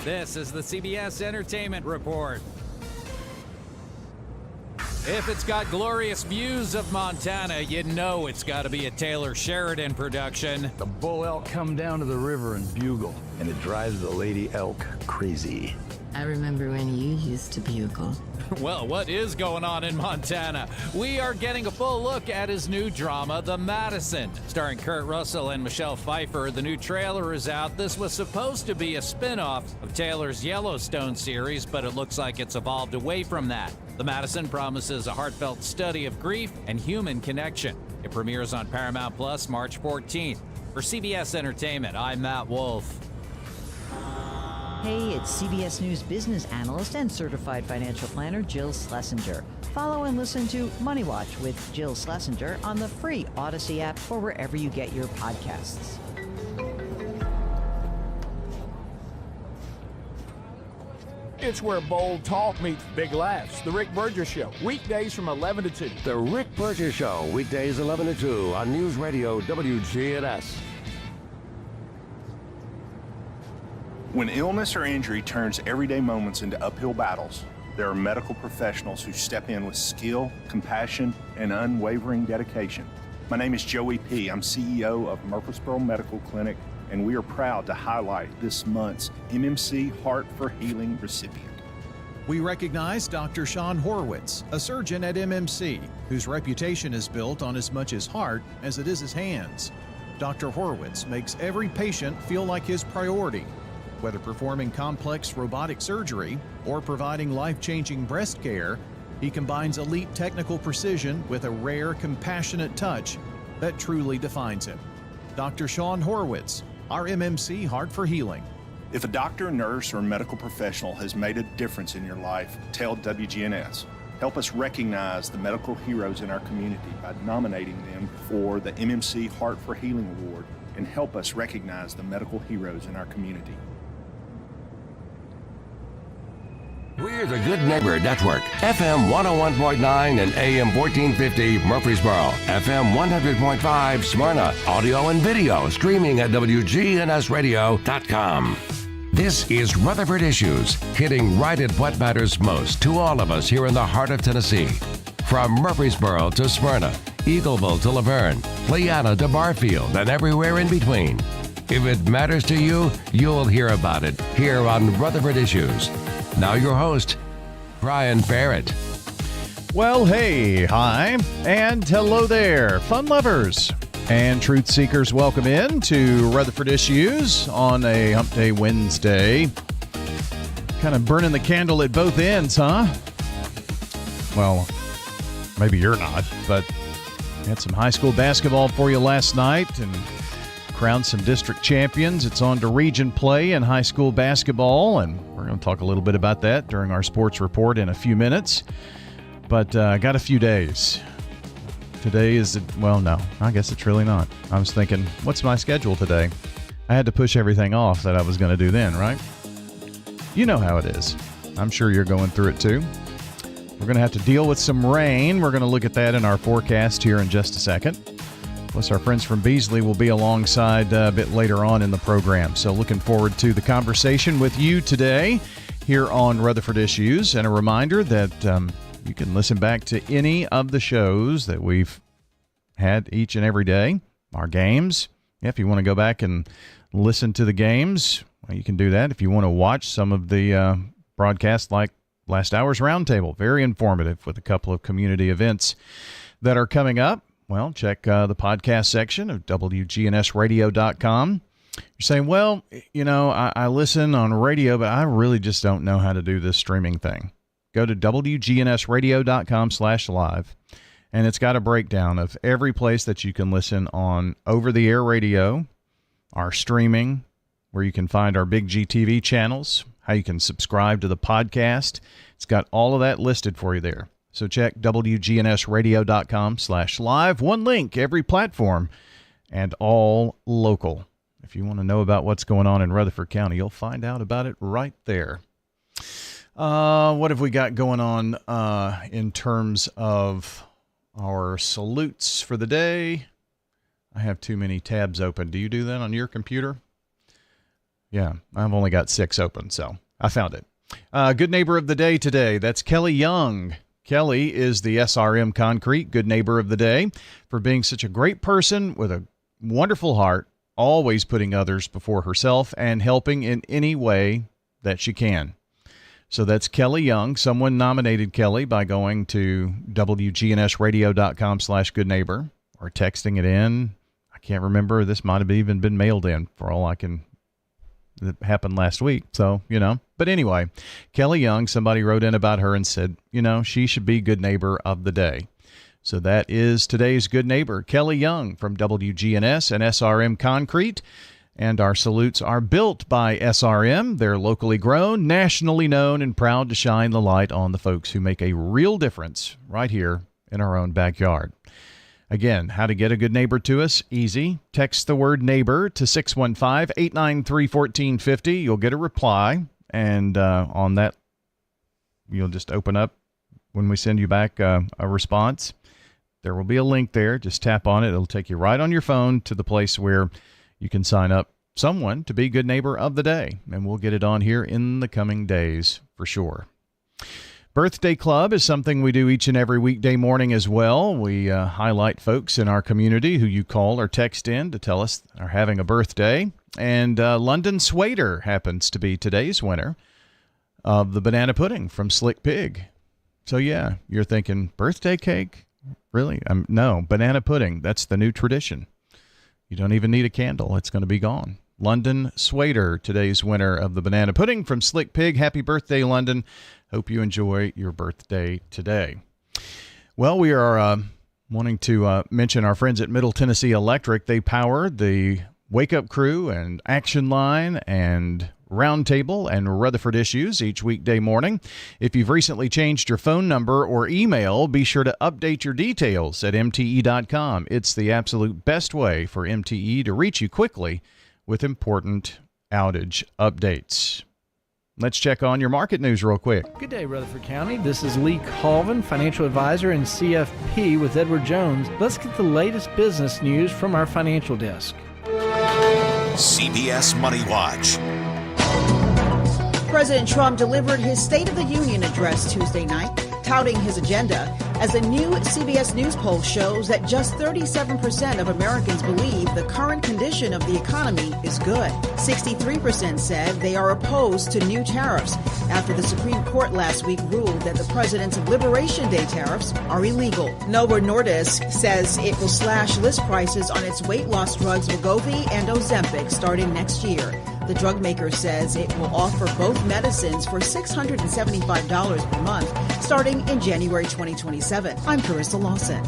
This is the CBS Entertainment Report. If it's got glorious views of Montana, you know it's got to be a Taylor Sheridan production. The bull elk come down to the river and bugle, and it drives the lady elk crazy. I remember when you used to bugle. Well, what is going on in Montana? We are getting a full look at his new drama, The Madison. Starring Kurt Russell and Michelle Pfeiffer, the new trailer is out. This was supposed to be a spin-off of Taylor's Yellowstone series, but it looks like it's evolved away from that. The Madison promises a heartfelt study of grief and human connection. It premieres on Paramount Plus March 14th. For CBS Entertainment, I'm Matt Wolf. Hey, it's CBS News business analyst and certified financial planner Jill Schlesinger. Follow and listen to Money Watch with Jill Schlesinger on the free Odyssey app or wherever you get your podcasts. It's where bold talk meets big laughs. The Rick Burgess Show, weekdays from 11 to 2. The Rick Burgess Show, weekdays 11 to 2 on News Radio WGNS. When illness or injury turns everyday moments into uphill battles, there are medical professionals who step in with skill, compassion, and unwavering dedication. My name is Joey P. I'm CEO of Murfreesboro Medical Clinic, and we are proud to highlight this month's MMC Heart for Healing recipient. We recognize Dr. Sean Horwitz, a surgeon at MMC, whose reputation is built on as much his heart as it is his hands. Dr. Horwitz makes every patient feel like his priority. Whether performing complex robotic surgery or providing life-changing breast care, he combines elite technical precision with a rare, compassionate touch that truly defines him. Dr. Sean Horwitz, our MMC Heart for Healing. If a doctor, nurse, or medical professional has made a difference in your life, tell WGNS. Help us recognize the medical heroes in our community by nominating them for the MMC Heart for Healing Award, and help us recognize the medical heroes in our community. We're the Good Neighbor Network, FM 101.9 and AM 1450 Murfreesboro, FM 100.5 Smyrna, audio and video streaming at wgnsradio.com. This is Rutherford Issues, hitting right at what matters most to all of us here in the heart of Tennessee. From Murfreesboro to Smyrna, Eagleville to Laverne, Leanna to Barfield, and everywhere in between. If it matters to you, you'll hear about it here on Rutherford Issues. Now your host, Brian Barrett. Well, hey, hi, and hello there, fun lovers and truth seekers. Welcome in to Rutherford Issues on a Hump Day Wednesday. Kind of burning the candle at both ends, huh? Well, maybe you're not, but had some high school basketball for you last night and crowned some district champions. It's on to region play in high school basketball, and we're going to talk a little bit about that during our sports report in a few minutes. But got a few days. Today is, well, no, I guess it's really not. I was thinking, what's my schedule today? I had to push everything off that I was going to do then, right? You know how it is. I'm sure you're going through it too. We're going to have to deal with some rain. We're going to look at that in our forecast here in just a second. Plus, our friends from Beasley will be alongside a bit later on in the program. So looking forward to the conversation with you today here on Rutherford Issues. And a reminder that you can listen back to any of the shows that we've had each and every day, our games. If you want to go back and listen to the games, well, you can do that. If you want to watch some of the broadcasts like last hour's roundtable, very informative with a couple of community events that are coming up. Well, check the podcast section of wgnsradio.com. You're saying, well, you know, I listen on radio, but I really just don't know how to do this streaming thing. Go to wgnsradio.com/live, and it's got a breakdown of every place that you can listen on over-the-air radio, our streaming, where you can find our Big G TV channels, how you can subscribe to the podcast. It's got all of that listed for you there. So check wgnsradio.com/live. One link, every platform, and all local. If you want to know about what's going on in Rutherford County, you'll find out about it right there. What have we got going on in terms of our salutes for the day? I have too many tabs open. Do you do that on your computer? Yeah, I've only got 6 open, so I found it. Good neighbor of the day today, that's Kelly Young. Kelly is the SRM Concrete Good Neighbor of the Day for being such a great person with a wonderful heart, always putting others before herself and helping in any way that she can. So that's Kelly Young. Someone nominated Kelly by going to wgnsradio.com/goodneighbor or texting it in. I can't remember. This might have even been mailed in for all I can. That happened last week. So, But anyway, Kelly Young, somebody wrote in about her and said, she should be Good Neighbor of the Day. So that is today's Good Neighbor, Kelly Young from WGNS and SRM Concrete. And our salutes are built by SRM. They're locally grown, nationally known, and proud to shine the light on the folks who make a real difference right here in our own backyard. Again, how to get a good neighbor to us? Easy. Text the word neighbor to 615-893-1450. You'll get a reply, and on that, you'll just open up when we send you back a response. There will be a link there. Just tap on it. It'll take you right on your phone to the place where you can sign up someone to be Good Neighbor of the Day, and we'll get it on here in the coming days for sure. Birthday Club is something we do each and every weekday morning as well. We highlight folks in our community who you call or text in to tell us are having a birthday. And London Swader happens to be today's winner of the banana pudding from Slick Pig. So, yeah, you're thinking, birthday cake? Really? No, banana pudding. That's the new tradition. You don't even need a candle. It's going to be gone. London Swader, today's winner of the banana pudding from Slick Pig. Happy birthday, London. Hope you enjoy your birthday today. Well, we are wanting to mention our friends at Middle Tennessee Electric. They power the Wake Up Crew and Action Line and Roundtable and Rutherford Issues each weekday morning. If you've recently changed your phone number or email, be sure to update your details at mte.com. It's the absolute best way for MTE to reach you quickly with important outage updates. Let's check on your market news real quick. Good day, Rutherford County. This is Lee Colvin, financial advisor and CFP with Edward Jones. Let's get the latest business news from our financial desk. CBS Money Watch. President Trump delivered his State of the Union address Tuesday night, touting his agenda as a new CBS News poll shows that just 37% of Americans believe the current condition of the economy is good. 63% said they are opposed to new tariffs after the Supreme Court last week ruled that the president's Liberation Day tariffs are illegal. Novo Nordisk says it will slash list prices on its weight loss drugs Wegovy and Ozempic starting next year. The drug maker says it will offer both medicines for $675 per month starting in January 2027. I'm Carissa Lawson.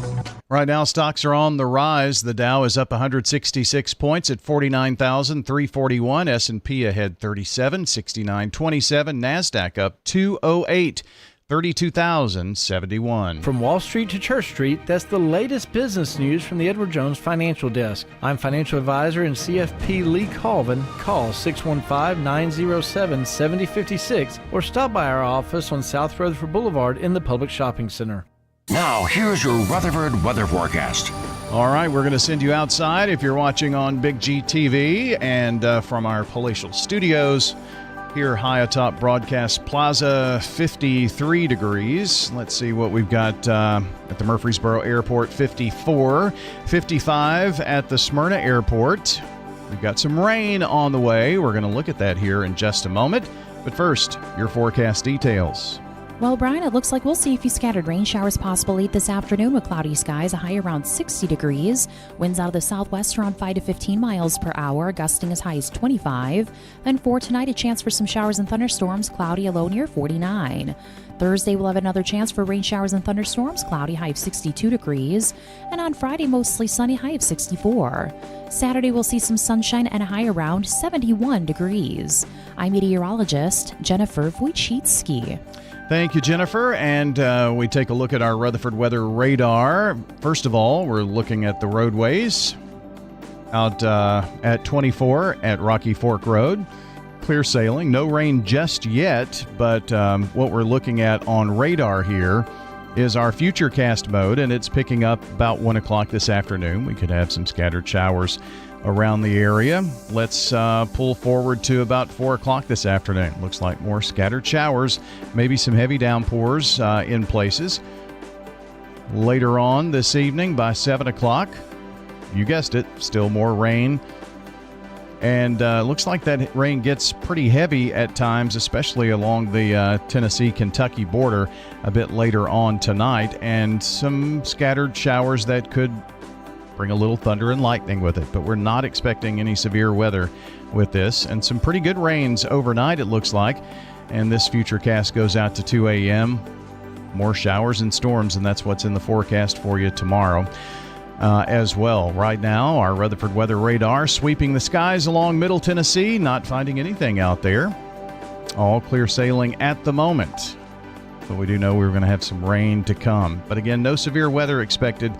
Right now, stocks are on the rise. The Dow is up 166 points at 49,341. S&P ahead 37, 69.27. NASDAQ up 208. 32,071. From Wall Street to Church Street, that's the latest business news from the Edward Jones Financial Desk. I'm financial advisor and CFP Lee Colvin. Call 615-907-7056 or stop by our office on South Rutherford Boulevard in the Public Shopping Center. Now, here's your Rutherford weather forecast. All right, we're going to send you outside if you're watching on Big G TV and from our palatial studios. Here high atop Broadcast Plaza, 53 degrees. Let's see what we've got at the Murfreesboro Airport, 54. 55 at the Smyrna Airport. We've got some rain on the way. We're going to look at that here in just a moment. But first, your forecast details. Well, Brian, it looks like we'll see a few scattered rain showers possible late this afternoon with cloudy skies, a high around 60 degrees. Winds out of the southwest around 5 to 15 miles per hour, gusting as high as 25. Then for tonight, a chance for some showers and thunderstorms, cloudy, a low near 49. Thursday, we'll have another chance for rain showers and thunderstorms, cloudy, high of 62 degrees. And on Friday, mostly sunny, high of 64. Saturday, we'll see some sunshine and a high around 71 degrees. I'm meteorologist Jennifer Wojcicki. Thank you, Jennifer. And we take a look at our Rutherford weather radar. First of all, we're looking at the roadways out at 24 at Rocky Fork Road. Clear sailing. No rain just yet, but what we're looking at on radar here is our futurecast mode, and it's picking up about 1 o'clock this afternoon. We could have some scattered showers around the area. Let's pull forward to about 4 o'clock this afternoon. Looks like more scattered showers, maybe some heavy downpours in places. Later on this evening by 7 o'clock, you guessed it, still more rain. And looks like that rain gets pretty heavy at times, especially along the Tennessee-Kentucky border a bit later on tonight. And some scattered showers that could bring a little thunder and lightning with it. But we're not expecting any severe weather with this. And some pretty good rains overnight, it looks like. And this futurecast goes out to 2 a.m. More showers and storms, and that's what's in the forecast for you tomorrow. As well. Right now, our Rutherford weather radar sweeping the skies along Middle Tennessee, not finding anything out there. All clear sailing at the moment. But we do know we're going to have some rain to come. But again, no severe weather expected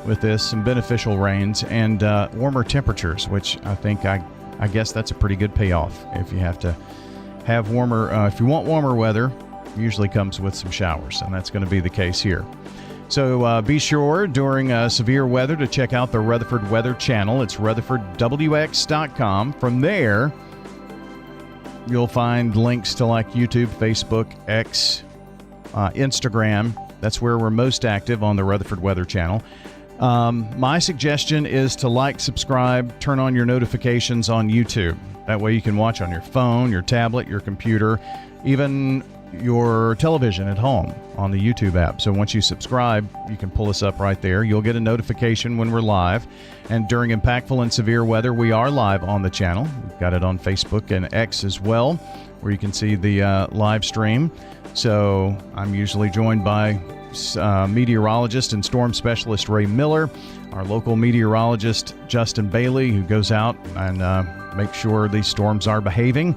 with this. Some beneficial rains and warmer temperatures, which I think, I guess that's a pretty good payoff. If you have to have warmer, if you want warmer weather, usually comes with some showers, and that's going to be the case here. So be sure during severe weather to check out the Rutherford Weather Channel. It's rutherfordwx.com. From there, you'll find links to like YouTube, Facebook, X, Instagram. That's where we're most active on the Rutherford Weather Channel. My suggestion is to like, subscribe, turn on your notifications on YouTube. That way you can watch on your phone, your tablet, your computer, even your television at home on the YouTube app. So once you subscribe, you can pull us up right there. You'll get a notification when we're live. And during impactful and severe weather, we are live on the channel. We've got it on Facebook and X as well, where you can see the live stream. So I'm usually joined by meteorologist and storm specialist Ray Miller, our local meteorologist Justin Bailey, who goes out and makes sure these storms are behaving.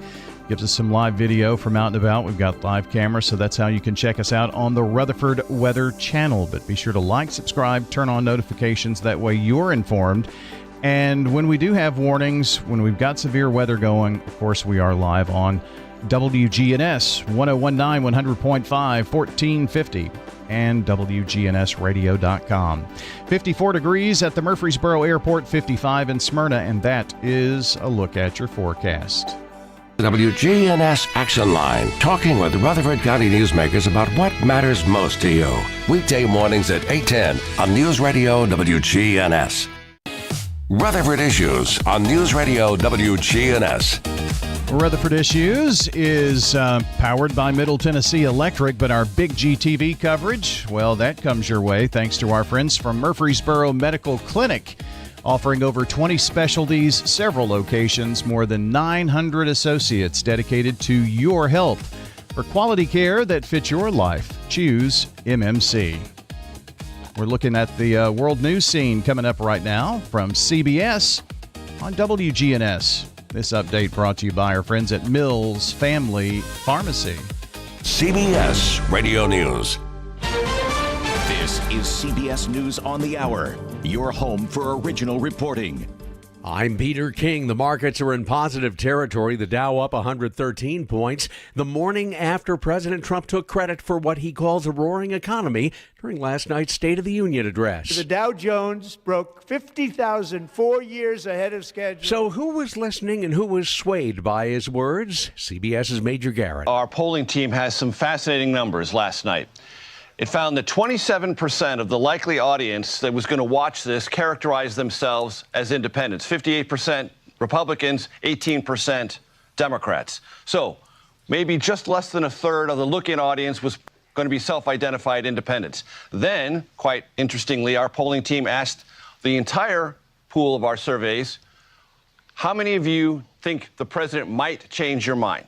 Gives us some live video from out and about. We've got live cameras, so that's how you can check us out on the Rutherford Weather Channel. But be sure to like, subscribe, turn on notifications. That way you're informed. And when we do have warnings, when we've got severe weather going, of course, we are live on WGNS 1019, 100.5, 1450, and wgnsradio.com. 54 degrees at the Murfreesboro Airport, 55 in Smyrna, and that is a look at your forecast. The WGNS Action Line, talking with Rutherford County newsmakers about what matters most to you. Weekday mornings at 8:10 on News Radio WGNS. Rutherford Issues on News Radio WGNS. Rutherford Issues is powered by Middle Tennessee Electric, but our Big G TV coverage, well, that comes your way thanks to our friends from Murfreesboro Medical Clinic. Offering over 20 specialties, several locations, more than 900 associates dedicated to your health. For quality care that fits your life, choose MMC. We're looking at the world news scene coming up right now from CBS on WGNS. This update brought to you by our friends at Mills Family Pharmacy. CBS Radio News. This is CBS News on the Hour, your home for original reporting. I'm Peter King. The markets are in positive territory. The Dow up 113 points. The morning after President Trump took credit for what he calls a roaring economy during last night's State of the Union address. The Dow Jones broke 50,000 4 years ahead of schedule. So who was listening and who was swayed by his words? CBS's Major Garrett. Our polling team has some fascinating numbers last night. It found that 27% of the likely audience that was going to watch this characterized themselves as independents. 58% Republicans, 18% Democrats. So maybe just less than a third of the look-in audience was going to be self-identified independents. Then, quite interestingly, our polling team asked the entire pool of our surveys, how many of you think the president might change your mind?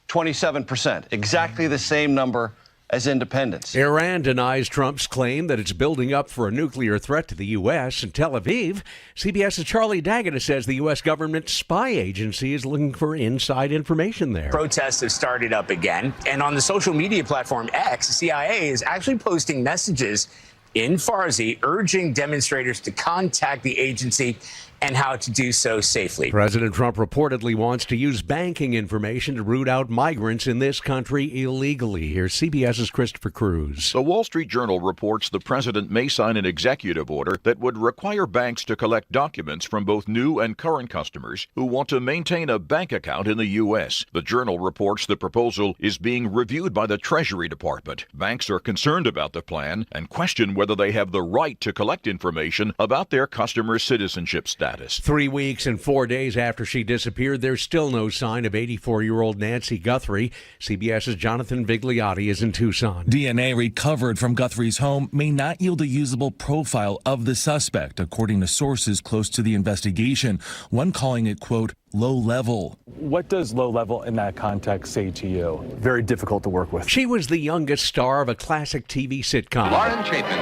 27%, exactly the same number as independents. Iran denies Trump's claim that it's building up for a nuclear threat to the U.S. In Tel Aviv, CBS's Charlie Daggett says the U.S. government spy agency is looking for inside information there. Protests have started up again, and on the social media platform X, the CIA is actually posting messages in Farsi urging demonstrators to contact the agency and how to do so safely. President Trump reportedly wants to use banking information to root out migrants in this country illegally. Here's CBS's Christopher Cruz. The Wall Street Journal reports the president may sign an executive order that would require banks to collect documents from both new and current customers who want to maintain a bank account in the U.S. The Journal reports the proposal is being reviewed by the Treasury Department. Banks are concerned about the plan and question whether they have the right to collect information about their customers' citizenship status. 3 weeks and 4 days after she disappeared, there's still no sign of 84-year-old Nancy Guthrie. CBS's Jonathan Vigliotti is in Tucson. DNA recovered from Guthrie's home may not yield a usable profile of the suspect, according to sources close to the investigation, one calling it, quote, low level. What does low level in that context say to you? Very difficult to work with. She was the youngest star of a classic TV sitcom. Lauren Chapin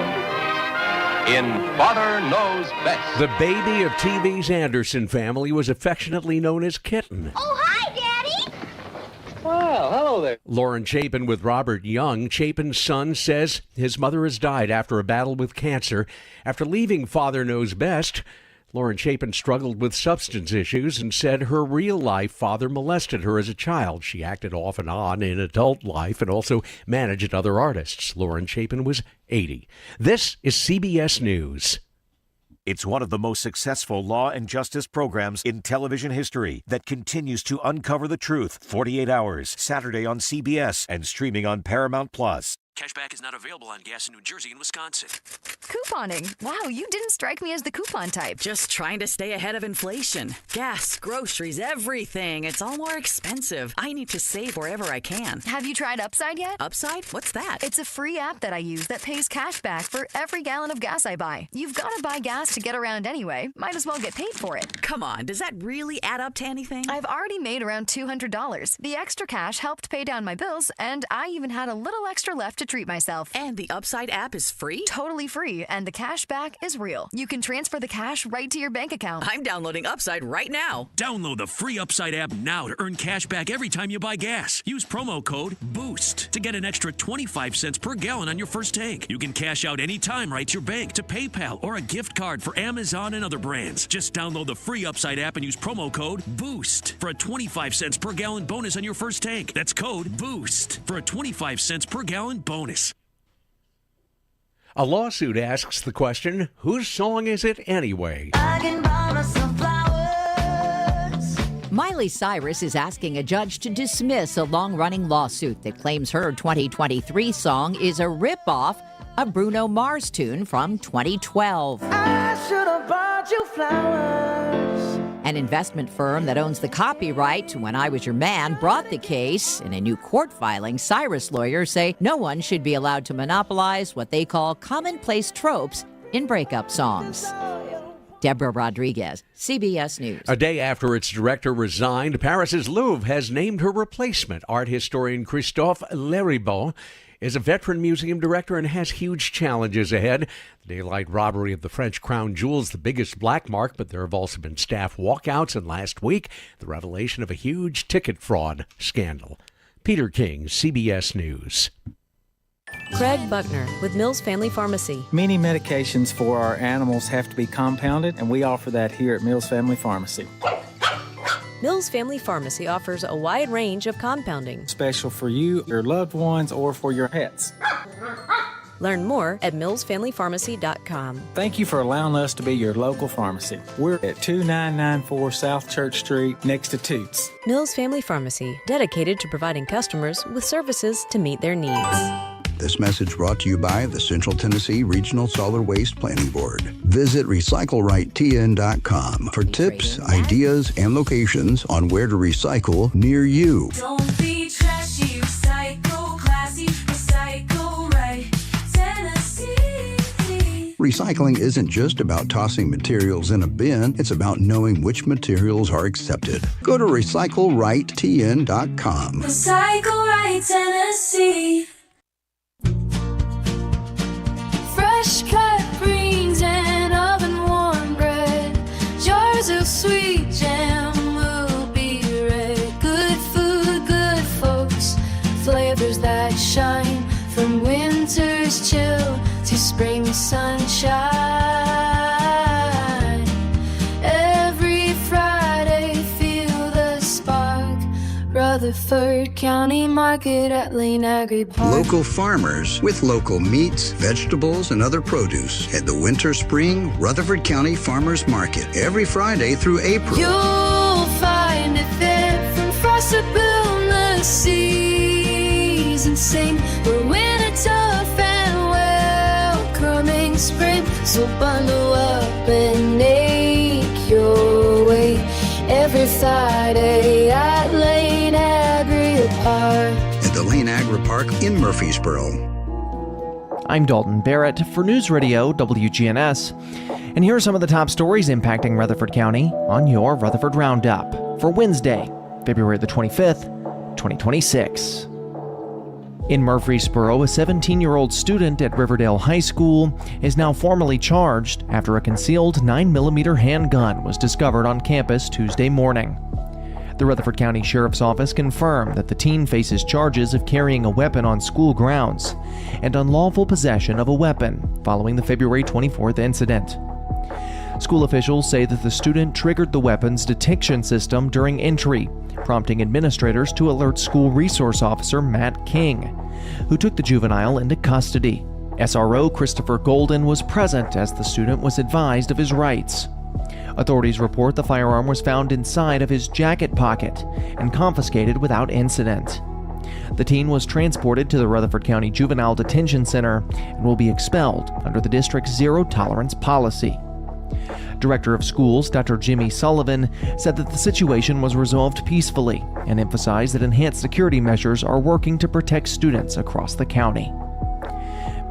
in Father Knows Best. The baby of TV's Anderson family was affectionately known as Kitten. Oh, hi, Daddy! Well, hello there. Lauren Chapin with Robert Young. Chapin's son says his mother has died after a battle with cancer. After leaving Father Knows Best, Lauren Chapin struggled with substance issues and said her real-life father molested her as a child. She acted off and on in adult life and also managed other artists. Lauren Chapin was 80. This is CBS News. It's one of the most successful law and justice programs in television history that continues to uncover the truth. 48 Hours, Saturday on CBS and streaming on Paramount+. Cashback is not available on gas in New Jersey and Wisconsin. Couponing. Wow, you didn't strike me as the coupon type. Just trying to stay ahead of inflation. Gas, groceries, everything. It's all more expensive. I need to save wherever I can. Have you tried Upside yet? Upside? What's that? It's a free app that I use that pays cash back for every gallon of gas I buy. You've got to buy gas to get around anyway. Might as well get paid for it. Come on, does that really add up to anything? I've already made around $200. The extra cash helped pay down my bills, and I even had a little extra left to treat myself. And the Upside app is free? Totally free, and the cash back is real. You can transfer the cash right to your bank account. I'm downloading Upside right now. Download the free Upside app now to earn cash back every time you buy gas. Use promo code BOOST to get an extra 25 cents per gallon on your first tank. You can cash out anytime right to your bank, to PayPal, or a gift card for Amazon and other brands. Just download the free Upside app and use promo code BOOST for a 25 cents per gallon bonus on your first tank. That's code BOOST for a 25 cents per gallon bonus. A lawsuit asks the question, whose song is it anyway? I can buy myself flowers. Miley Cyrus is asking a judge to dismiss a long-running lawsuit that claims her 2023 song is a rip-off of Bruno Mars tune from 2012. I should have bought you flowers. An investment firm that owns the copyright to When I Was Your Man brought the case. In a new court filing, Cyrus lawyers say no one should be allowed to monopolize what they call commonplace tropes in breakup songs. Deborah Rodriguez, CBS News. A day after its director resigned, Paris's Louvre has named her replacement. Art historian Christophe Léribon is a veteran museum director and has huge challenges ahead. The daylight robbery of the French crown jewels, the biggest black mark, but there have also been staff walkouts, and last week, the revelation of a huge ticket fraud scandal. Peter King, CBS News. Craig Buckner with Mills Family Pharmacy. Many medications for our animals have to be compounded, and we offer that here at Mills Family Pharmacy. Mills Family Pharmacy offers a wide range of compounding. Special for you, your loved ones, or for your pets. Learn more at millsfamilypharmacy.com. Thank you for allowing us to be your local pharmacy. We're at 2994 South Church Street, next to Toots. Mills Family Pharmacy, dedicated to providing customers with services to meet their needs. This message brought to you by the Central Tennessee Regional Solid Waste Planning Board. Visit RecycleRightTN.com for tips, ideas, and locations on where to recycle near you. Don't be trashy, recycle classy, recycle right, Tennessee. Recycling isn't just about tossing materials in a bin, it's about knowing which materials are accepted. Go to RecycleRightTN.com. Recycle right, Tennessee. Fresh cut greens and oven-warm bread. Jars of sweet jam will be red. Good food, good folks. Flavors that shine from winter's chill to spring sunshine. Rutherford County Market at Lane Agri Park. Local farmers with local meats, vegetables, and other produce at the Winter Spring Rutherford County Farmers Market every Friday through April. You'll find it there from frost to boundless seas and sing. We're winter tough and welcoming spring. So bundle up and make your way every Friday at Lane Agri Park. At the Lane Agri Park in Murfreesboro. I'm Dalton Barrett for News Radio WGNS. And here are some of the top stories impacting Rutherford County on your Rutherford Roundup for Wednesday, February the 25th, 2026. In Murfreesboro, a 17-year-old student at Riverdale High School is now formally charged after a concealed 9mm handgun was discovered on campus Tuesday morning. The Rutherford County Sheriff's Office confirmed that the teen faces charges of carrying a weapon on school grounds and unlawful possession of a weapon following the February 24th incident. School officials say that the student triggered the weapons detection system during entry, prompting administrators to alert school resource officer Matt King, who took the juvenile into custody. SRO Christopher Golden was present as the student was advised of his rights. Authorities report the firearm was found inside of his jacket pocket and confiscated without incident. The teen was transported to the Rutherford County Juvenile Detention Center and will be expelled under the district's zero-tolerance policy. Director of Schools, Dr. Jimmy Sullivan, said that the situation was resolved peacefully and emphasized that enhanced security measures are working to protect students across the county.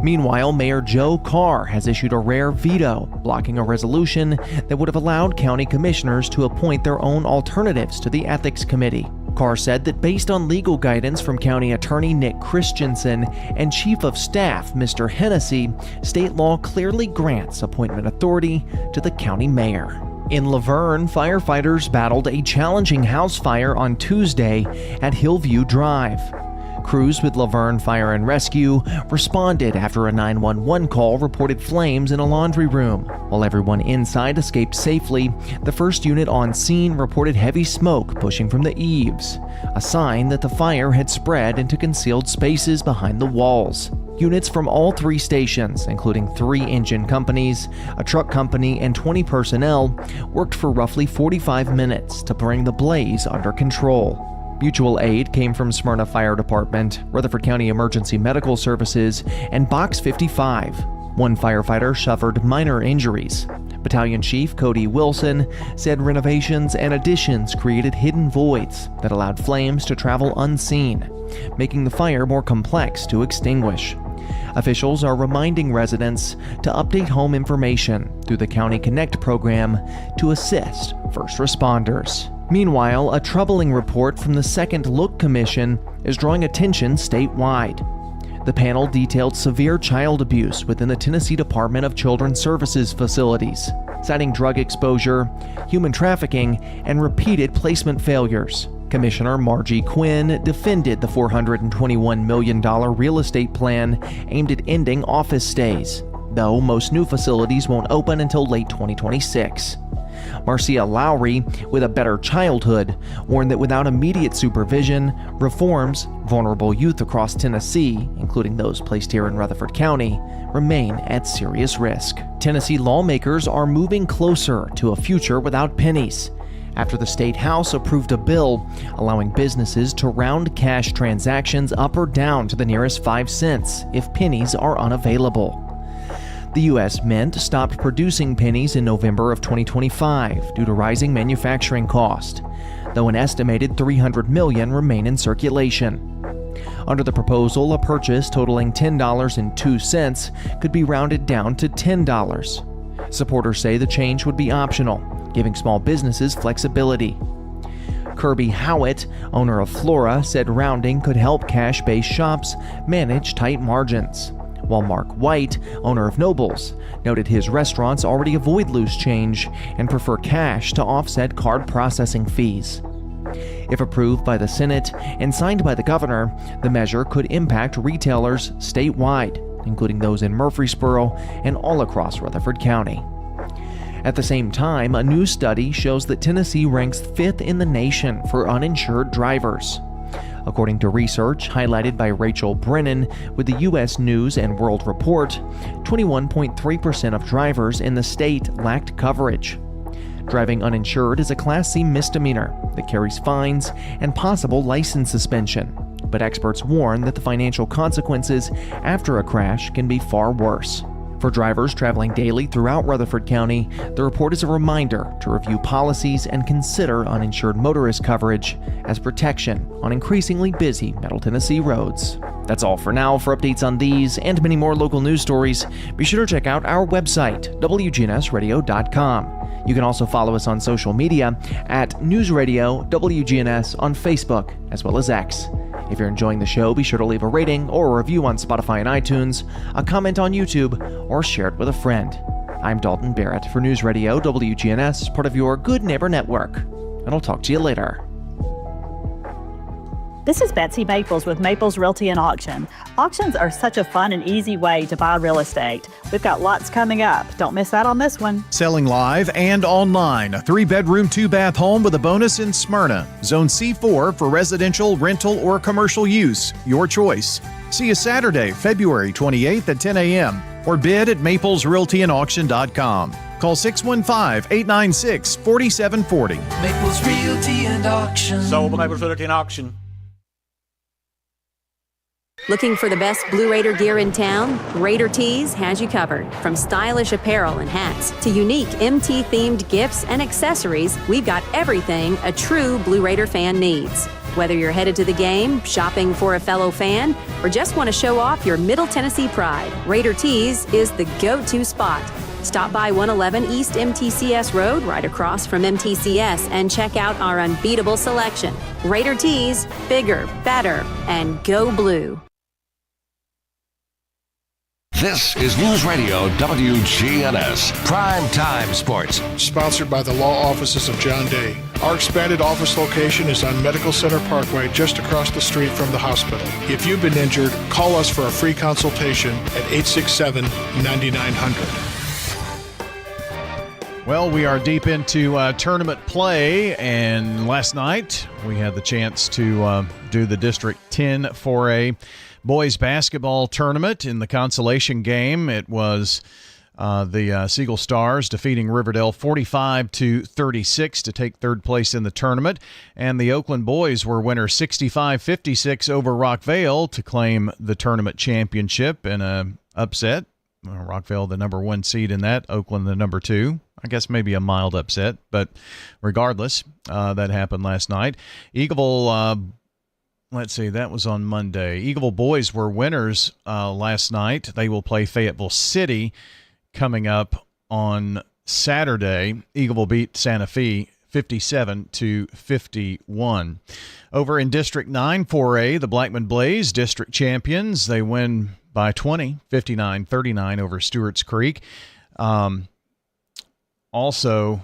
Meanwhile, Mayor Joe Carr has issued a rare veto, blocking a resolution that would have allowed county commissioners to appoint their own alternatives to the Ethics Committee. Carr said that based on legal guidance from County Attorney Nick Christensen and Chief of Staff Mr. Hennessy, state law clearly grants appointment authority to the county mayor. In Laverne, firefighters battled a challenging house fire on Tuesday at Hillview Drive. Crews with Laverne Fire and Rescue responded after a 911 call reported flames in a laundry room. While everyone inside escaped safely, the first unit on scene reported heavy smoke pushing from the eaves, a sign that the fire had spread into concealed spaces behind the walls. Units from all three stations, including 3 engine companies, a truck company, and 20 personnel, worked for roughly 45 minutes to bring the blaze under control. Mutual aid came from Smyrna Fire Department, Rutherford County Emergency Medical Services, and Box 55. One firefighter suffered minor injuries. Battalion Chief Cody Wilson said renovations and additions created hidden voids that allowed flames to travel unseen, making the fire more complex to extinguish. Officials are reminding residents to update home information through the County Connect program to assist first responders. Meanwhile, a troubling report from the Second Look Commission is drawing attention statewide. The panel detailed severe child abuse within the Tennessee Department of Children's Services facilities, citing drug exposure, human trafficking, and repeated placement failures. Commissioner Margie Quinn defended the $421 million real estate plan aimed at ending office stays, though most new facilities won't open until late 2026. Marcia Lowry, with A Better Childhood, warned that without immediate supervision, reforms, vulnerable youth across Tennessee, including those placed here in Rutherford County, remain at serious risk. Tennessee lawmakers are moving closer to a future without pennies, after the State House approved a bill allowing businesses to round cash transactions up or down to the nearest 5 cents if pennies are unavailable. The U.S. Mint stopped producing pennies in November of 2025 due to rising manufacturing cost, though an estimated 300 million remain in circulation. Under the proposal, a purchase totaling $10.02 could be rounded down to $10. Supporters say the change would be optional, giving small businesses flexibility. Kirby Howitt, owner of Flora, said rounding could help cash-based shops manage tight margins, while Mark White, owner of Nobles, noted his restaurants already avoid loose change and prefer cash to offset card processing fees. If approved by the Senate and signed by the governor, the measure could impact retailers statewide, including those in Murfreesboro and all across Rutherford County. At the same time, a new study shows that Tennessee ranks 5th in the nation for uninsured drivers. According to research highlighted by Rachel Brennan with the U.S. News and World Report, 21.3% of drivers in the state lacked coverage. Driving uninsured is a Class C misdemeanor that carries fines and possible license suspension, but experts warn that the financial consequences after a crash can be far worse. For drivers traveling daily throughout Rutherford County, the report is a reminder to review policies and consider uninsured motorist coverage as protection on increasingly busy Middle Tennessee roads. That's all for now. For updates on these and many more local news stories, be sure to check out our website, wgnsradio.com. You can also follow us on social media at News Radio WGNS on Facebook as well as X. If you're enjoying the show, be sure to leave a rating or a review on Spotify and iTunes, a comment on YouTube, or share it with a friend. I'm Dalton Barrett for News Radio WGNS, part of your Good Neighbor Network, and I'll talk to you later. This is Betsy Maples with Maples Realty and Auction. Auctions are such a fun and easy way to buy real estate. We've got lots coming up. Don't miss out on this one. Selling live and online. A 3-bedroom, 2-bath home with a bonus in Smyrna. Zone C4 for residential, rental, or commercial use. Your choice. See you Saturday, February 28th at 10 a.m. or bid at maplesrealtyandauction.com. Call 615-896-4740. Maples Realty and Auction. Sold by Maples Realty and Auction. Looking for the best Blue Raider gear in town? Raider Tees has you covered. From stylish apparel and hats to unique MT-themed gifts and accessories, we've got everything a true Blue Raider fan needs. Whether you're headed to the game, shopping for a fellow fan, or just want to show off your Middle Tennessee pride, Raider Tees is the go-to spot. Stop by 111 East MTCS Road, right across from MTCS, and check out our unbeatable selection. Raider Tees, bigger, better, and go blue. This is News Radio WGNS, Prime Time Sports. Sponsored by the law offices of John Day. Our expanded office location is on Medical Center Parkway, just across the street from the hospital. If you've been injured, call us for a free consultation at 867-9900. Well, we are deep into tournament play, and last night we had the chance to do the District 10 4A boys basketball tournament. In the consolation game, it was the Siegel Stars defeating Riverdale 45-36 to take third place in the tournament, and the Oakland boys were winners 65-56 over Rockvale to claim the tournament championship in an upset. Rockvale the number 1 seed in that, Oakland the number 2. I guess maybe a mild upset, but regardless, that happened last night. Eagleville, let's see, that was on Monday. Eagleville boys were winners last night. They will play Fayetteville City coming up on Saturday. Eagleville beat Santa Fe 57-51. Over in District 9 4A, the Blackman Blaze, district champions. They win by 20, 59-39 over Stewart's Creek. Also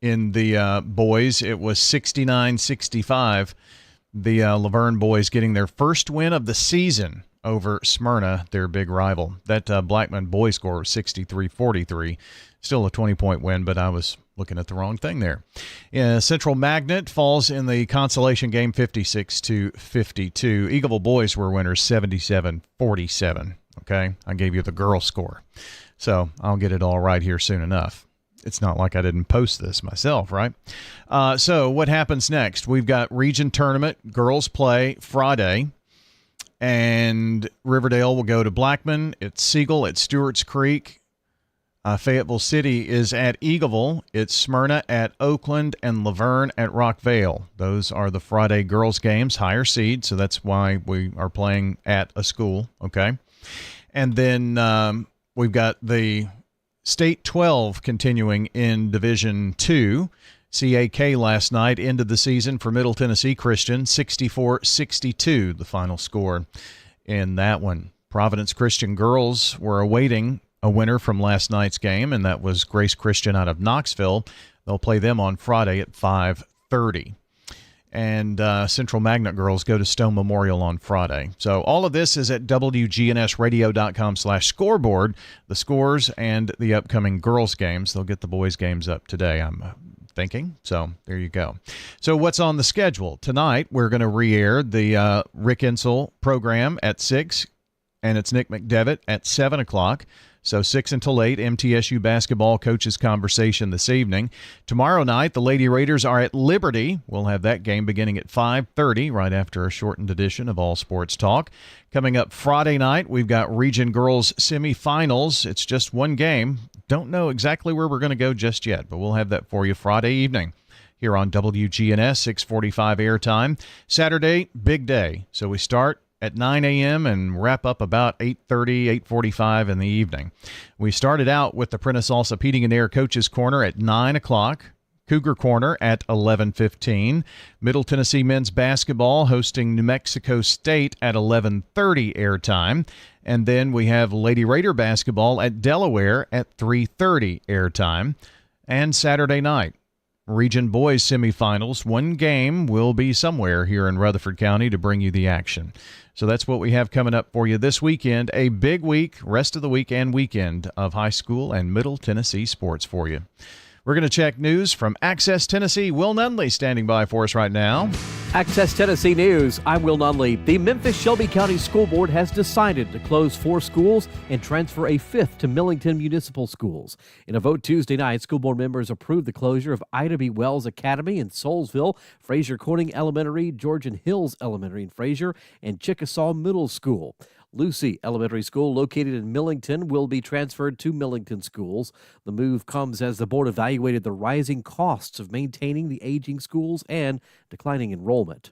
in the boys, it was 69-65. The Laverne boys getting their first win of the season over Smyrna, their big rival. That Blackman boys score was 63-43. Still a 20-point win, but I was looking at the wrong thing there. Central Magnet falls in the consolation game 56-52. Eagleville boys were winners 77-47. Okay, I gave you the girl score. So I'll get it all right here soon enough. It's not like I didn't post this myself, right? So what happens next? We've got region tournament. Girls play Friday. And Riverdale will go to Blackman. It's Siegel at Stewart's Creek. Fayetteville City is at Eagleville. It's Smyrna at Oakland and Laverne at Rockvale. Those are the Friday girls games, higher seed. So that's why we are playing at a school, okay? And then we've got the State 12 continuing in Division 2. CAK last night ended the season for Middle Tennessee Christian, 64-62, the final score in that one. Providence Christian girls were awaiting a winner from last night's game, and that was Grace Christian out of Knoxville. They'll play them on Friday at 5:30. And Central Magnet girls go to Stone Memorial on Friday. So all of this is at wgnsradio.com/scoreboard, the scores and the upcoming girls games. They'll get the boys games up today. I'm thinking. So there you go. So what's on the schedule? Tonight, we're going to re-air the Rick Insel program at 6, and it's Nick McDevitt at 7 o'clock. So 6 until 8, MTSU basketball coaches conversation this evening. Tomorrow night, the Lady Raiders are at Liberty. We'll have that game beginning at 5:30, right after a shortened edition of All Sports Talk. Coming up Friday night, we've got Region Girls semifinals. It's just one game. Don't know exactly where we're going to go just yet, but we'll have that for you Friday evening here on WGNS, 6:45 airtime. Saturday, big day. So we start at 9 a.m. and wrap up about 8:30, 8:45 in the evening. We started out with the Prentice Alsop Heating and Air Coaches Corner at 9 o'clock. Cougar Corner at 11:15. Middle Tennessee men's basketball hosting New Mexico State at 11:30 airtime. And then we have Lady Raider basketball at Delaware at 3:30 airtime. And Saturday night, Region Boys semifinals. One game will be somewhere here in Rutherford County to bring you the action. So that's what we have coming up for you this weekend. A big week, rest of the week and weekend of high school and Middle Tennessee sports for you. We're going to check news from Access Tennessee. Will Nunley standing by for us right now. Access Tennessee News. I'm Will Nunley. The Memphis-Shelby County School Board has decided to close 4 schools and transfer a 5th to Millington Municipal Schools. In a vote Tuesday night, school board members approved the closure of Ida B. Wells Academy in Soulsville, Fraser Corning Elementary, Georgian Hills Elementary in Fraser, and Chickasaw Middle School. Lucy Elementary School, located in Millington, will be transferred to Millington Schools. The move comes as the board evaluated the rising costs of maintaining the aging schools and declining enrollment.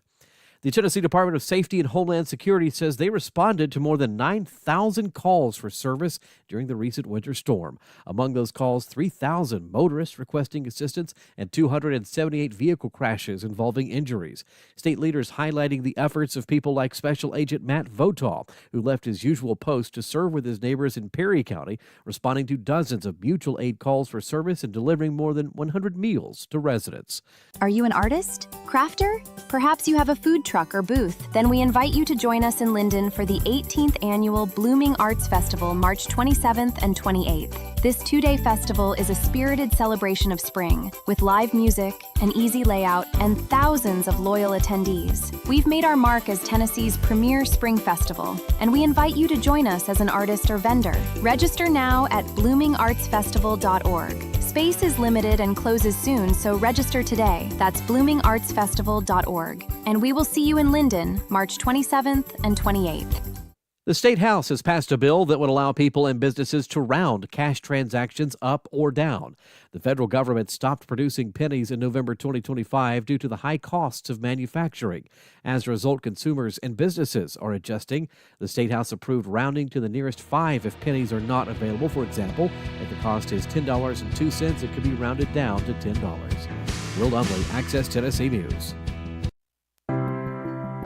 The Tennessee Department of Safety and Homeland Security says they responded to more than 9,000 calls for service during the recent winter storm. Among those calls, 3,000 motorists requesting assistance and 278 vehicle crashes involving injuries. State leaders highlighting the efforts of people like Special Agent Matt Votaw, who left his usual post to serve with his neighbors in Perry County, responding to dozens of mutual aid calls for service and delivering more than 100 meals to residents. Are you an artist? Crafter? Perhaps you have a food truck or booth. Then we invite you to join us in Linden for the 18th annual Blooming Arts Festival, March 27th and 28th. This 2-day festival is a spirited celebration of spring, with live music, an easy layout, and thousands of loyal attendees. We've made our mark as Tennessee's premier spring festival, and we invite you to join us as an artist or vendor. Register now at bloomingartsfestival.org. Space is limited and closes soon, so register today. That's bloomingartsfestival.org. And we will see you in Linden, March 27th and 28th. The State House has passed a bill that would allow people and businesses to round cash transactions up or down. The federal government stopped producing pennies in November 2025 due to the high costs of manufacturing. As a result, consumers and businesses are adjusting. The State House approved rounding to the nearest 5 if pennies are not available. For example, if the cost is $10.02, it could be rounded down to $10. Will Nunley, Access Tennessee News.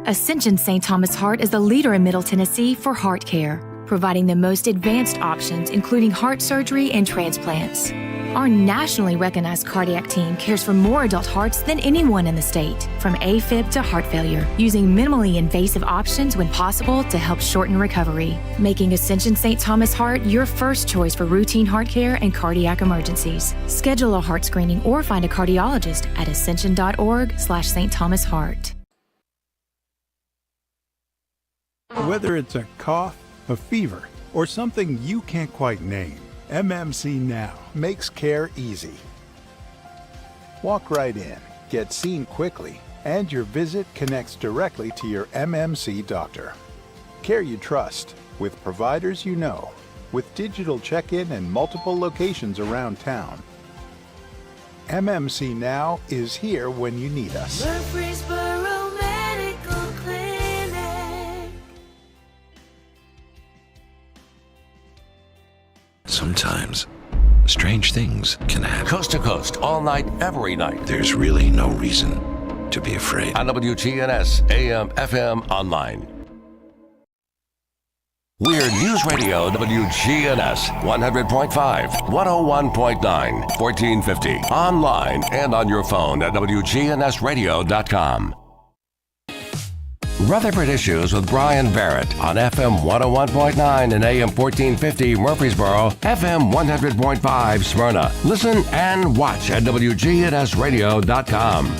Ascension St. Thomas Heart is the leader in Middle Tennessee for heart care, providing the most advanced options, including heart surgery and transplants. Our nationally recognized cardiac team cares for more adult hearts than anyone in the state, from AFib to heart failure, using minimally invasive options when possible to help shorten recovery, making Ascension St. Thomas Heart your first choice for routine heart care and cardiac emergencies. Schedule a heart screening or find a cardiologist at ascension.org/St. Thomas Heart. Whether it's a cough, a fever, or something you can't quite name, MMC Now makes care easy. Walk right in, get seen quickly, and your visit connects directly to your MMC doctor. Care you trust, with providers you know, with digital check-in and multiple locations around town. MMC Now is here when you need us. Murfreesboro Medical Clinic. Sometimes, strange things can happen. Coast to coast, all night, every night. There's really no reason to be afraid. On WGNS, AM, FM, online. We're News Radio WGNS, 100.5, 101.9, 1450. Online and on your phone at wgnsradio.com. Rutherford Issues with Brian Barrett on FM 101.9 and AM 1450 Murfreesboro, FM 100.5 Smyrna. Listen and watch at wgnsradio.com.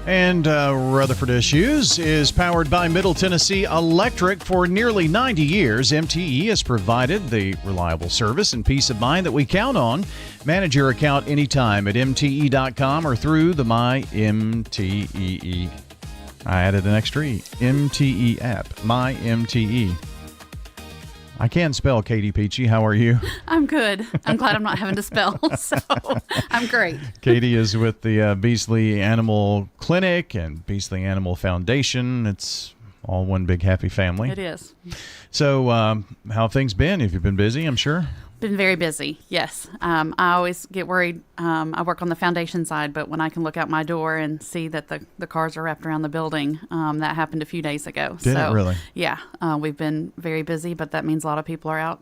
And Rutherford Issues is powered by Middle Tennessee Electric. For nearly 90 years, MTE has provided the reliable service and peace of mind that we count on. Manage your account anytime at MTE.com or through the My MTE. I added an extra E. MTE app. My MTE. I can spell, Katie Peachy. How are you? I'm good. I'm glad I'm not having to spell, so I'm great. Katie is with the Beasley Animal Clinic and Beasley Animal Foundation. It's all one big happy family. It is. So how have things been? Have you been busy, I'm sure? Been very busy, yes. I always get worried. I work on the foundation side, but when I can look out my door and see that the cars are wrapped around the building, that happened a few days ago. Did it really? Yeah. We've been very busy, but that means a lot of people are out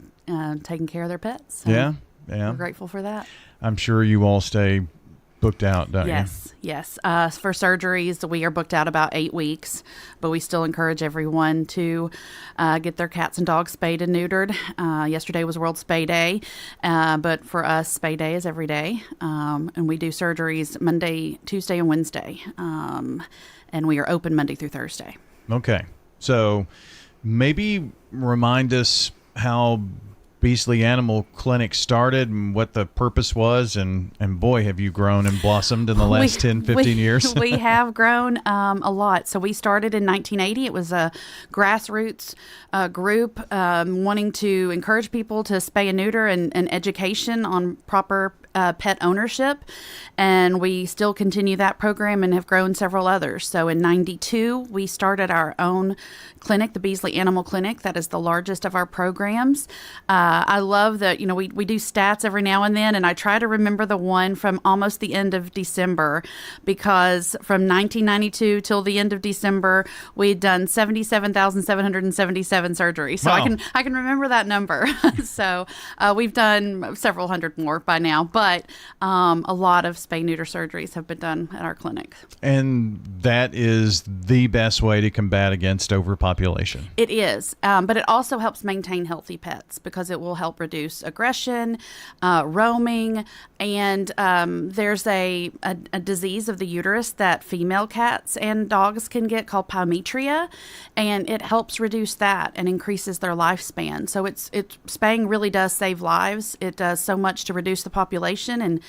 taking care of their pets. So yeah. We're grateful for that. I'm sure you all stay booked out, don't you? Yes. For surgeries, we are booked out about 8 weeks, but we still encourage everyone to get their cats and dogs spayed and neutered. Yesterday was World Spay Day, but for us, Spay Day is every day, and we do surgeries Monday, Tuesday, and Wednesday, and we are open Monday through Thursday. Okay. So maybe remind us how Beasley Animal Clinic started and what the purpose was, and boy, have you grown and blossomed in the last 10, 15 years. We have grown a lot. So we started in 1980. It was a grassroots group wanting to encourage people to spay and neuter and education on proper pet ownership, and we still continue that program and have grown several others. So in 92, we started our own clinic, the Beasley Animal Clinic. That is the largest of our programs. I love that, we do stats every now and then, and I try to remember the one from almost the end of December, because from 1992 till the end of December, we had done 77,777 surgeries. So wow. I can remember that number. So we've done several hundred more by now, but a lot of spay-neuter surgeries have been done at our clinic. And that is the best way to combat against overpopulation. It is, but it also helps maintain healthy pets because it will help reduce aggression, roaming, and there's a disease of the uterus that female cats and dogs can get called pyometria, and it helps reduce that and increases their lifespan. So spaying really does save lives. It does so much to reduce the population and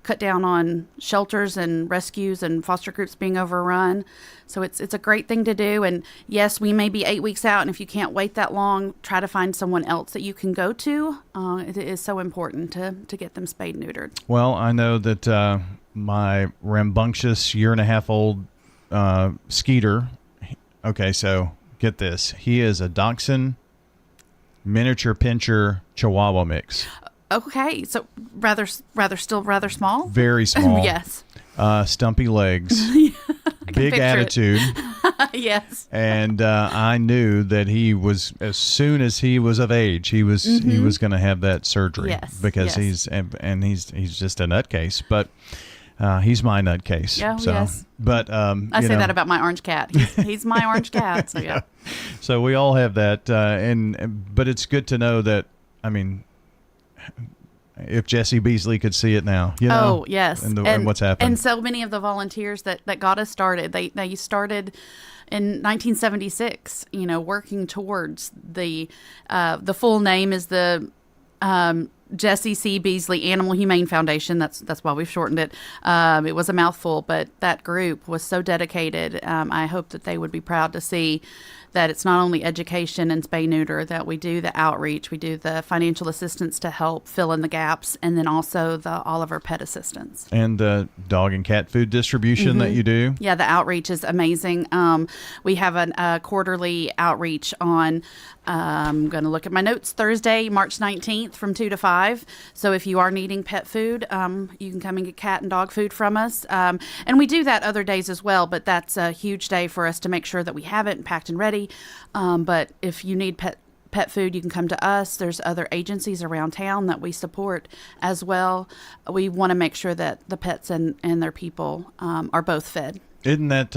cut down on shelters and rescues and foster groups being overrun. So it's a great thing to do. And yes, we may be 8 weeks out, and if you can't wait that long, try to find someone else that you can go to. It is so important to get them spayed and neutered. Well, I know that my rambunctious year-and-a-half-old Skeeter, okay, so get this. He is a Dachshund miniature pinscher Chihuahua mix. Okay, so rather small? Very small. Yes. Stumpy legs. Big attitude. Yes. And I knew that he was, as soon as he was of age, he was going to have that surgery. Yes. Because he's just a nutcase, but he's my nutcase. Yeah, so, yes. But I say that about my orange cat. He's my orange cat. So yeah. So we all have that, but it's good to know that. I mean, if Jesse Beasley could see it now, Oh, yes. And what's happened. And so many of the volunteers that got us started, they started in 1976, working towards the full name is the Jesse C. Beasley Animal Humane Foundation. That's why we've shortened it. It was a mouthful, but that group was so dedicated. I hope that they would be proud to see that it's not only education and spay-neuter, that we do the outreach, we do the financial assistance to help fill in the gaps, and then also all of our pet assistance. And the dog and cat food distribution that you do. Yeah, the outreach is amazing. We have a quarterly outreach on, I'm going to look at my notes, Thursday, March 19th from 2 to 5. So if you are needing pet food, you can come and get cat and dog food from us. And we do that other days as well, but that's a huge day for us to make sure that we have it packed and ready. But if you need pet pet food, you can come to us. There's other agencies around town that we support as well. We want to make sure that the pets and their people are both fed. Isn't that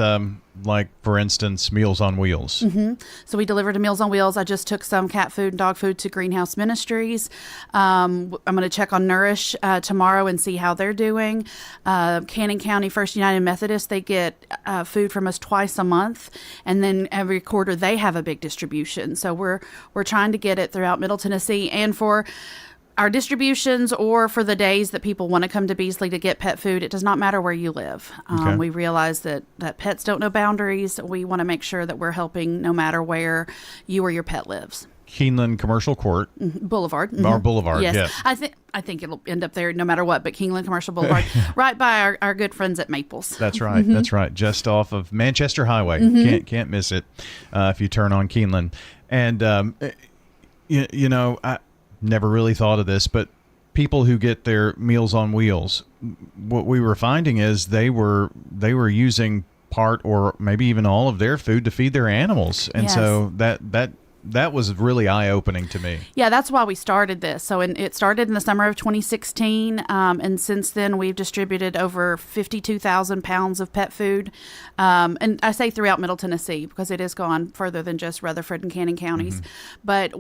like, for instance, Meals on Wheels? Mm-hmm. So we deliver to Meals on Wheels. I just took some cat food and dog food to Greenhouse Ministries. I'm going to check on Nourish tomorrow and see how they're doing. Cannon County First United Methodist, they get food from us twice a month, and then every quarter they have a big distribution. So we're trying to get it throughout Middle Tennessee, and for our distributions or for the days that people want to come to Beasley to get pet food, it does not matter where you live. Okay. We realize that pets don't know boundaries. We want to make sure that we're helping no matter where you or your pet lives. Keeneland Commercial Court. Boulevard. Or Boulevard, yes. I think it'll end up there no matter what, but Keeneland Commercial Boulevard, right by our good friends at Maples. That's right. Mm-hmm. That's right. Just off of Manchester Highway. Mm-hmm. Can't miss it if you turn on Keeneland. And, I never really thought of this, but people who get their Meals on Wheels, what we were finding is they were using part or maybe even all of their food to feed their animals. And so that was really eye-opening to me. Yeah, that's why we started this. So it started in the summer of 2016, and since then we've distributed over 52,000 pounds of pet food. And I say throughout Middle Tennessee because it has gone further than just Rutherford and Cannon counties. Mm-hmm. But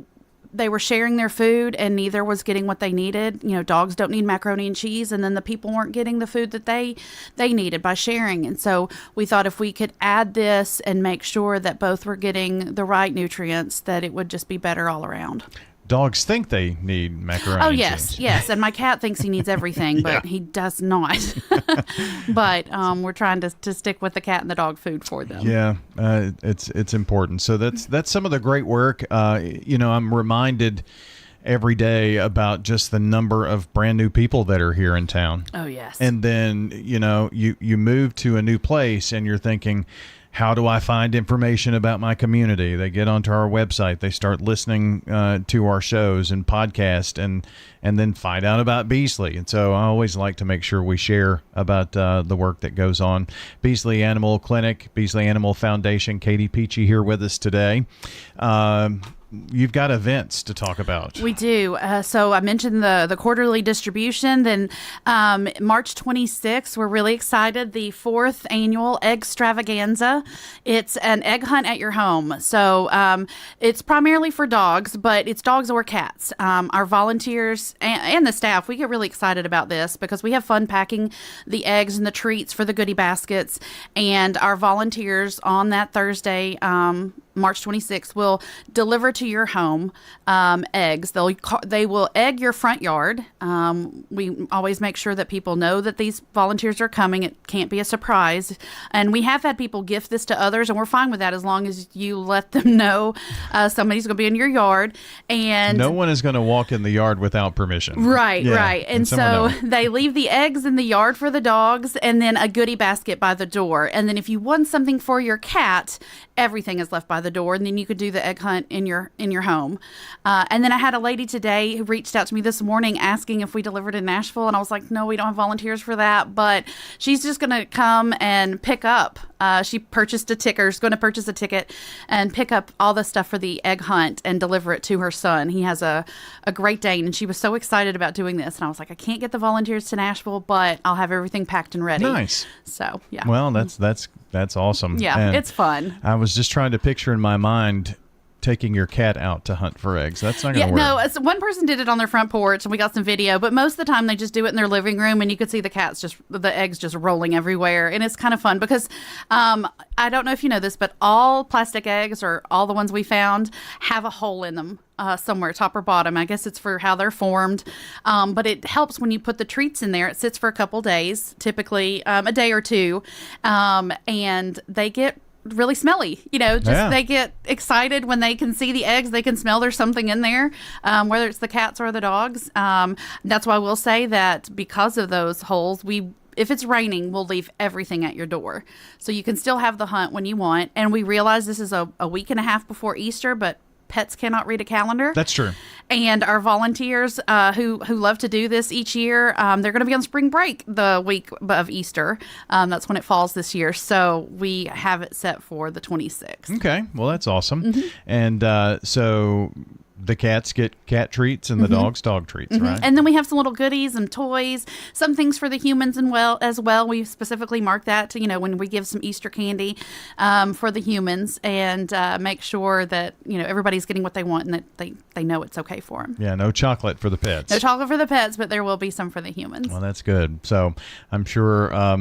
they were sharing their food and neither was getting what they needed. Dogs don't need macaroni and cheese, and then the people weren't getting the food that they needed by sharing. And so we thought if we could add this and make sure that both were getting the right nutrients, that it would just be better all around. Dogs think they need macaroni and cheese. Yes. And my cat thinks he needs everything, but he does not. But we're trying to stick with the cat and the dog food for them. Yeah, it's important. So that's some of the great work. I'm reminded every day about just the number of brand new people that are here in town. Oh, yes. And then, you move to a new place and you're thinking, how do I find information about my community? They get onto our website. They start listening to our shows and podcasts and then find out about Beasley. And so I always like to make sure we share about the work that goes on. Beasley Animal Clinic, Beasley Animal Foundation, Katie Peachy here with us today. You've got events to talk about. We do. So I mentioned the quarterly distribution. Then March 26th, we're really excited. The 4th annual Egg Extravaganza. It's an egg hunt at your home. So it's primarily for dogs, but it's dogs or cats. Our volunteers and the staff, we get really excited about this because we have fun packing the eggs and the treats for the goodie baskets. And our volunteers on that Thursday, March 26th, will deliver to your home eggs. They will egg your front yard. We always make sure that people know that these volunteers are coming. It can't be a surprise. And we have had people gift this to others, and we're fine with that as long as you let them know somebody's going to be in your yard. And no one is going to walk in the yard without permission. Right. And so they leave the eggs in the yard for the dogs and then a goodie basket by the door. And then if you want something for your cat, everything is left by the door, and then you could do the egg hunt in your home. And then I had a lady today who reached out to me this morning asking if we delivered in Nashville, and I was like, no, we don't have volunteers for that, but she's just going to come and pick up. She purchased a ticket, or is going to purchase a ticket and pick up all the stuff for the egg hunt and deliver it to her son. He has a Great Dane, and she was so excited about doing this. And I was like, I can't get the volunteers to Nashville, but I'll have everything packed and ready. Nice. So, yeah. Well, that's awesome. Yeah, and it's fun. I was just trying to picture in my mind taking your cat out to hunt for eggs. That's not going to work. No, one person did it on their front porch, and we got some video, but most of the time they just do it in their living room, and you could see the eggs just rolling everywhere, and it's kind of fun because I don't know if you know this, but all plastic eggs, or all the ones we found, have a hole in them. Somewhere, top or bottom. I guess it's for how they're formed. But it helps when you put the treats in there. It sits for a couple days, typically a day or two, and they get really smelly. They get excited when they can see the eggs. They can smell there's something in there, whether it's the cats or the dogs. That's why we'll say that because of those holes, if it's raining, we'll leave everything at your door. So you can still have the hunt when you want. And we realize this is a week and a half before Easter, but pets cannot read a calendar. That's true. And our volunteers who love to do this each year, they're going to be on spring break the week of Easter. That's when it falls this year. So we have it set for the 26th. Okay. Well, that's awesome. Mm-hmm. And so the cats get cat treats and the dogs dog treats, right? And then we have some little goodies and toys, some things for the humans as well. We specifically mark that to, when we give some Easter candy for the humans and make sure that, everybody's getting what they want and that they know it's okay for them. Yeah, no chocolate for the pets. No chocolate for the pets, but there will be some for the humans. Well, that's good. So I'm sure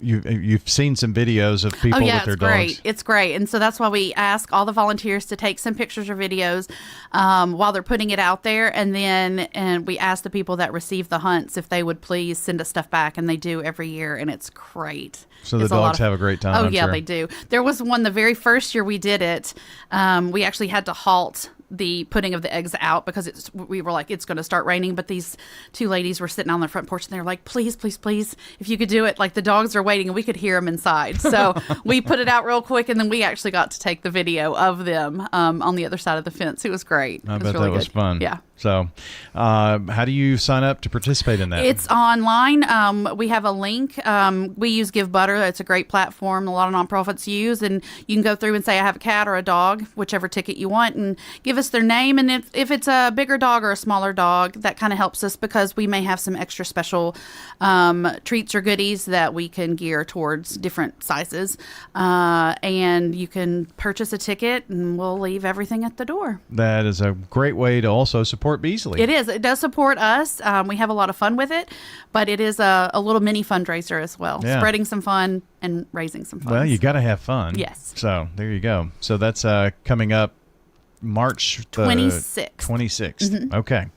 you've seen some videos of people with their dogs. It's great. And so that's why we ask all the volunteers to take some pictures or videos while they're putting it out there. And we ask the people that receive the hunts if they would please send us stuff back. And they do every year. And it's great. So the dogs have a great time. Oh, I'm yeah, sure. they do. There was one the very first year we did it. We actually had to halt the putting of the eggs out because we were like, it's going to start raining. But these two ladies were sitting on the front porch and they were like, please, please, please, if you could do it. Like the dogs are waiting and we could hear them inside. So we put it out real quick and then we actually got to take the video of them on the other side of the fence. It was great. I bet that really was good. fun. Yeah. So how do you sign up to participate in that? It's online. We have a link. We use Give Butter. It's a great platform a lot of nonprofits use. And you can go through and say, I have a cat or a dog, whichever ticket you want, and give us their name. And if it's a bigger dog or a smaller dog, that kind of helps us because we may have some extra special treats or goodies that we can gear towards different sizes. And you can purchase a ticket and we'll leave everything at the door. That is a great way to also support Beasley. It is. It does support us. We have a lot of fun with it, but it is a little mini fundraiser as well. Yeah. Spreading some fun and raising some funds. Well, you got to have fun. Yes. So there you go. So that's coming up March 26th. 26th. Okay.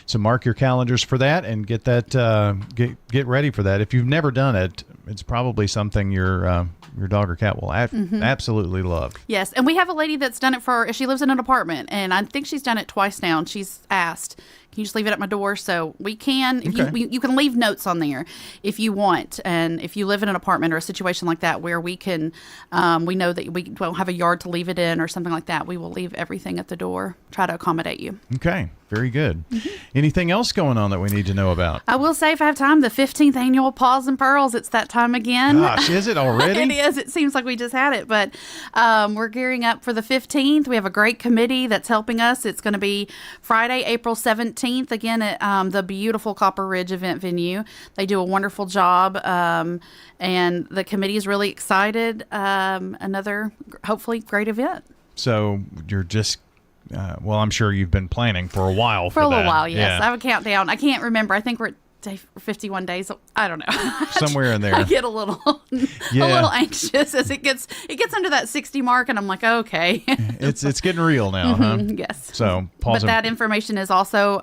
So mark your calendars for that and get that get ready for that. If you've never done it, it's probably something your dog or cat will absolutely love. Yes, and we have a lady that's done it she lives in an apartment, and I think she's done it twice now, and she's asked, can you just leave it at my door? So we can. You can leave notes on there if you want, and if you live in an apartment or a situation like that where we can, we know that we don't have a yard to leave it in or something like that, we will leave everything at the door, try to accommodate you. Okay, very good. Anything else going on that we need to know about? I will say, if I have time, the 15th annual Paws and Pearls, it's that time again. Gosh, is it already? It is. It seems like we just had it, but we're gearing up for the 15th. We have a great committee that's helping us. It's going to be Friday, April 17th, again at the beautiful Copper Ridge event venue. They do a wonderful job, and the committee is really excited. Another, hopefully, great event. So you're just... well, I'm sure you've been planning for a while for a little that. while, yes. Yeah. I have a countdown. I can't remember. I think we're at day 51 days. I don't know. Somewhere in there. I get a little anxious as it gets under that 60 mark, and I'm like, okay. It's getting real now, huh? Yes. So but that information is also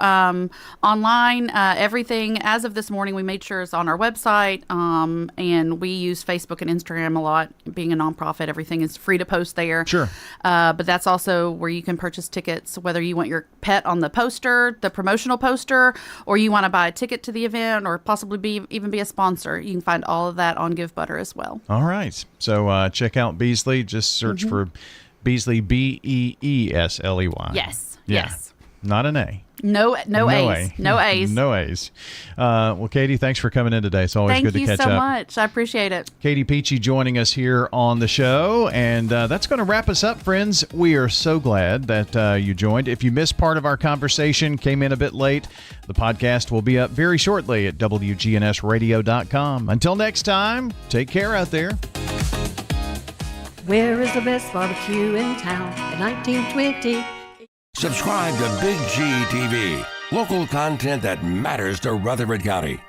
online. Everything as of this morning, we made sure is on our website, and we use Facebook and Instagram a lot. Being a nonprofit, everything is free to post there. Sure. But that's also where you can purchase tickets, whether you want your pet on the poster, the promotional poster, or you want to buy a ticket to the event or possibly even be a sponsor. You can find all of that on Give Butter as well. All right. So check out Beasley. Just search for Beasley, Beesley. Yes. Yeah. Yes. Not an A. No A's. No A's. No A's. Well, Katie, thanks for coming in today. It's always good to catch up. Thank you so much. I appreciate it. Katie Peachy joining us here on the show. And that's going to wrap us up, friends. We are so glad that you joined. If you missed part of our conversation, came in a bit late, the podcast will be up very shortly at wgnsradio.com. Until next time, take care out there. Where is the best barbecue in town at 1920? Subscribe to Big G TV. Local content that matters to Rutherford County.